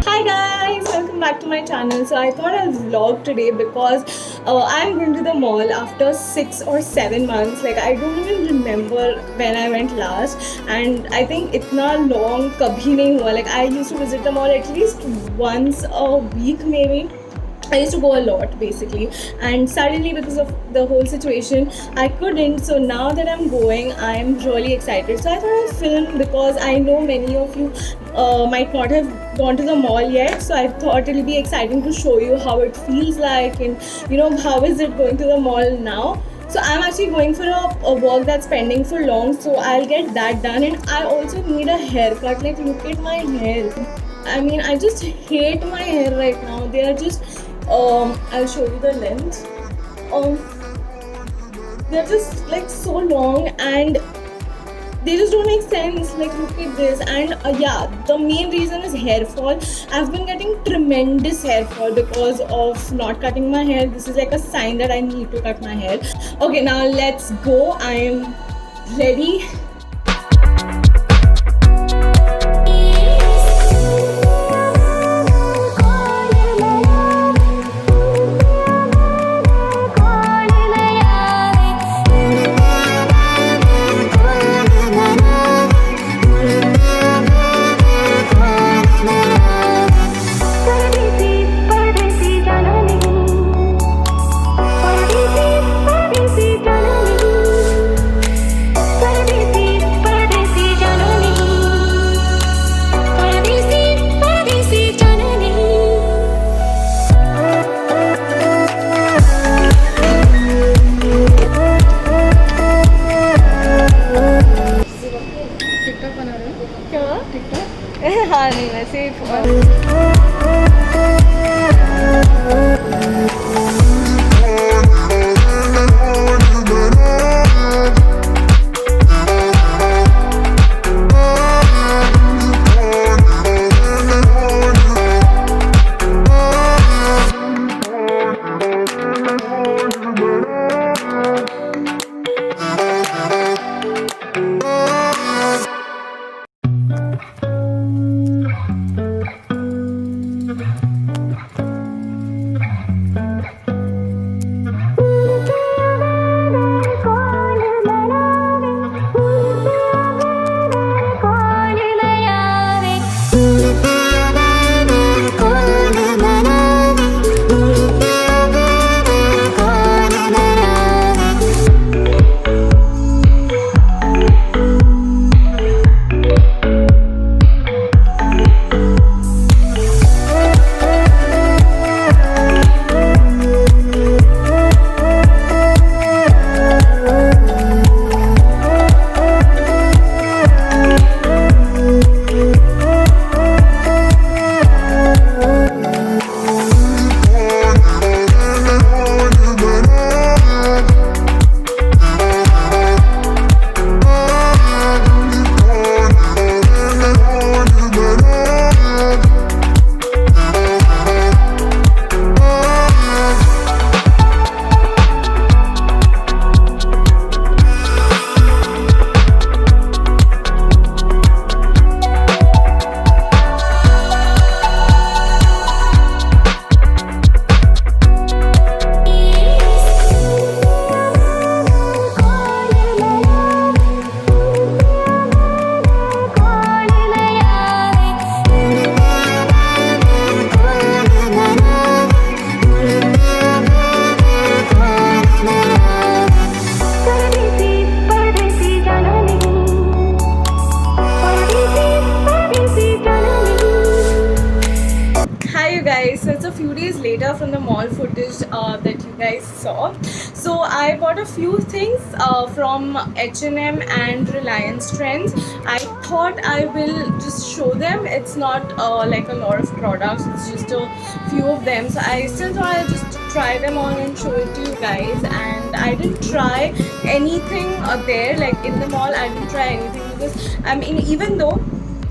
Hi guys, welcome back to my channel. So I thought I'll vlog today because I'm going to the mall after 6 or 7 months. Like I don't even remember when I went last, and I think itna long kabhi nahi hua. Like I used to visit the mall at least once a week maybe. I used to go a lot basically, and suddenly because of the whole situation I couldn't. So now that I'm going, I'm really excited. So I thought I'd film because I know many of you might not have gone to the mall yet. So I thought it'll be exciting to show you how it feels like, and how is it going to the mall now. So I'm actually going for a work that's pending for long, so I'll get that done. And I also need a haircut. Like look at my hair. I mean, I just hate my hair right now. They are just I'll show you the length. They're just like so long and they just don't make sense. Like look at this. And yeah, the main reason is hair fall. I've been getting tremendous hair fall because of not cutting my hair. This is like a sign that I need to cut my hair. Okay, now let's go. I am ready. हाँ नहीं वैसे So it's a few days later from the mall footage that you guys saw. So I bought a few things from H&M and Reliance Trends. I thought I will just show them. It's not like a lot of products, it's just a few of them. So I still thought I'd just try them on and show it to you guys. And I didn't try anything there, like in the mall I didn't try anything because I mean, even though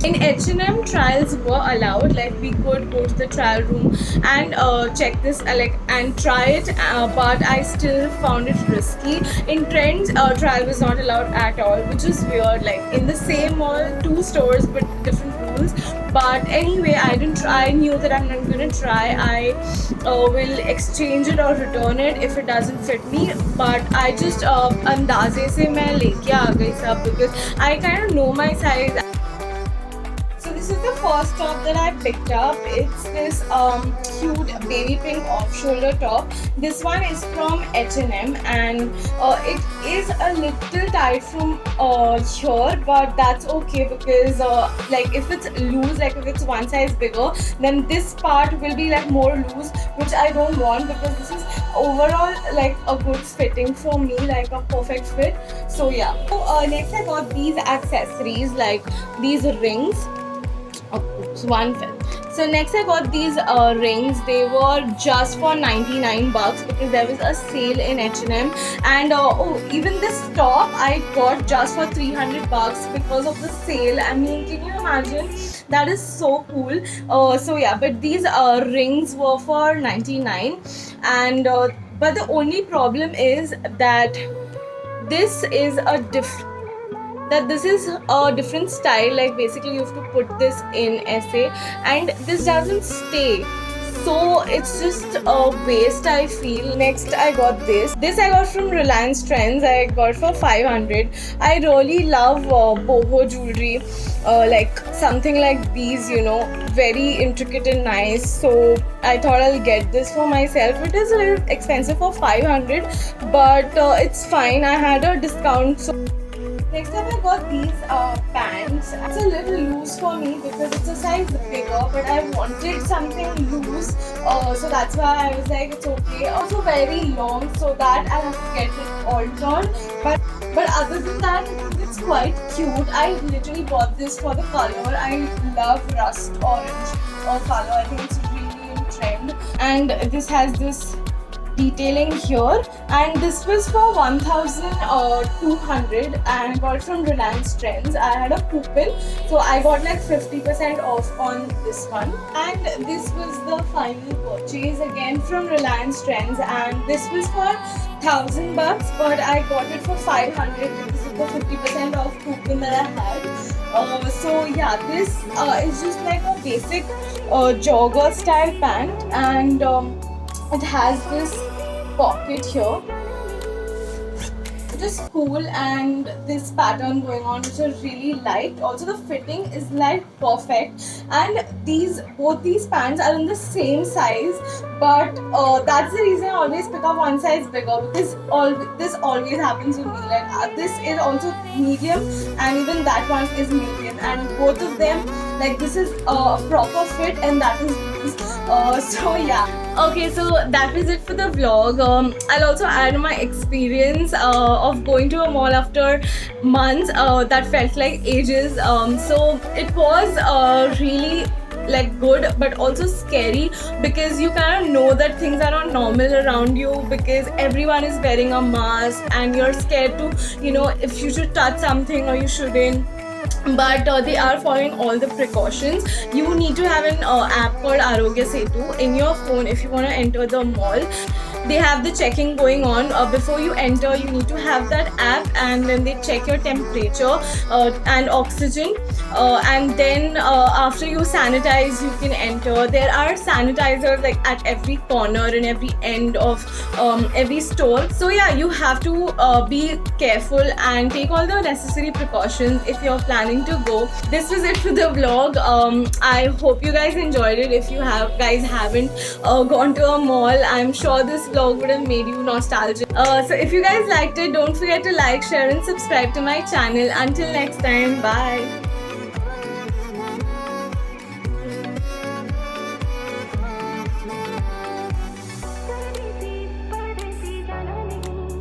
In H&M, trials were allowed. Like we could go to the trial room and check this and try it, but I still found it risky. In Trends, trial was not allowed at all, which is weird. Like in the same mall, two stores but different rules. But anyway, I didn't try. I knew that I'm not gonna try. I will exchange it or return it if it doesn't fit me. But I just अंदाजे से मैं लेके आ गई सब, because I kind of know my size. So this is the first top that I picked up. It's this cute baby pink off-shoulder top. This one is from H&M, and it is a little tight from here, but that's okay because like if it's loose, like if it's one size bigger, then this part will be like more loose, which I don't want, because this is overall like a good fitting for me, like a perfect fit. So yeah. So next I got these accessories, like these rings. One fell. So next I got these rings. They were just for 99 bucks because there was a sale in H&M. And even this top I got just for 300 bucks because of the sale. I mean, can you imagine? That is so cool. So yeah, but these rings were for 99, and but the only problem is that this is a different style. Like basically you have to put this in essay, and this doesn't stay, so it's just a waste, I feel. Next I got this I got from Reliance Trends. I got for 500. I really love boho jewelry, like something like these, you know, very intricate and nice. So I thought I'll get this for myself. It is a little expensive for 500, but it's fine. I had a discount. So next time I got these pants. It's a little loose for me because it's a size bigger, but I wanted something loose, so that's why I was like, it's okay. Also very long, so that I have to get it altered. But other than that, I think it's quite cute. I literally bought this for the color. I love rust orange color. I think it's really in trend. And this has this detailing here, and this was for 1,200, and I got it from Reliance Trends. I had a coupon, so I got like 50% off on this one. And this was the final purchase again from Reliance Trends, and this was for 1,000 bucks, but I got it for 500 because of the 50% off coupon that I had. So yeah, this is just like a basic jogger style pant, and it has this pocket here. It is cool, and this pattern going on, which I really liked. Also the fitting is like perfect, and both these pants are in the same size, but that's the reason I always pick up one size bigger, because this always happens with me. Like this is also medium, and even that one is medium, and both of them, like this is a proper fit and that is loose. So yeah. Okay, so that was it for the vlog. I'll also add my experience of going to a mall after months that felt like ages. So it was really like good, but also scary, because you kind of know that things are not normal around you, because everyone is wearing a mask and you're scared to, you know, if you should touch something or you shouldn't. But they are following all the precautions. You need to have an app called Arogya Setu in your phone if you want to enter the mall. They have the checking going on. Before you enter, you need to have that app, and then they check your temperature and oxygen, and then after you sanitize, you can enter. There are sanitizers like at every corner and every end of every store. So yeah, you have to be careful and take all the necessary precautions if you're planning to go. This was it for the vlog. I hope you guys enjoyed it. If you guys haven't gone to a mall, I'm sure this vlog would have made you nostalgic. So if you guys liked it, don't forget to like, share and subscribe to my channel. Until next time, bye.